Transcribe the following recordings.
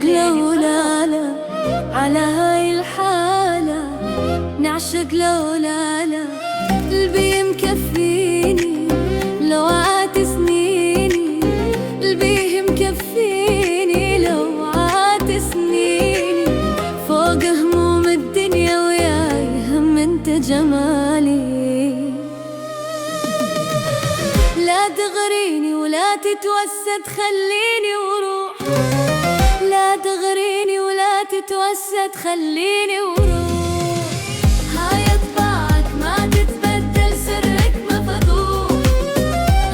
لو لا لا على هاي الحالة، نعشق لو لا لا قلبي مكفيني لو عات سنيني، قلبي مكفيني لو عات سنيني، فوق هموم الدنيا وياي هم انت جمالي. لا تغريني ولا تتوسد خليني وروح، لا تغريني ولا تتوسد خليني وروح. هاي طباعك ما تتبدل سرك مفضوح،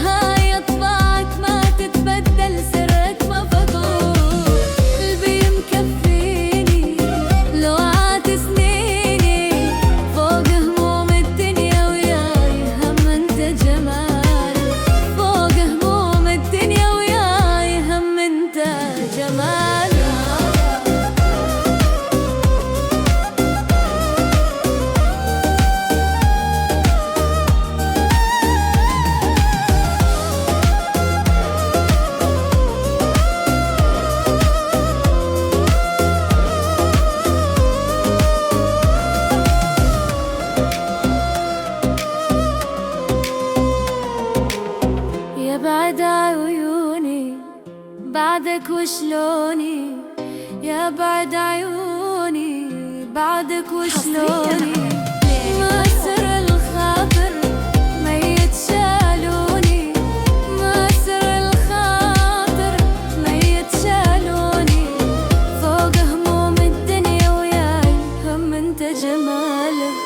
هاي طباعك ما تتبدل سرك مفضوح، قلبي مكفيني لو عات سنيني، فوق هموم الدنيا وياي هم انت جمالي، فوق هموم الدنيا وياي هم انت جمالي. يا بعد عيوني بعدك وشلوني، يا بعد عيوني بعدك وشلوني، ما سر الخاطر ميت شالوني، ما سر الخاطر ميت شالوني، فوق هموم الدنيا وياي هم انت جمالك،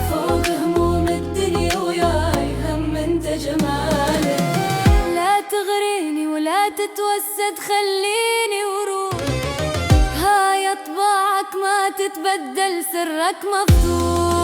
فوق هموم الدنيا وياي هم انت جمالك. لا تغريني ولا تتوسد خليني وروح، هاي طباعك ما تتبدل سرك مفتوح.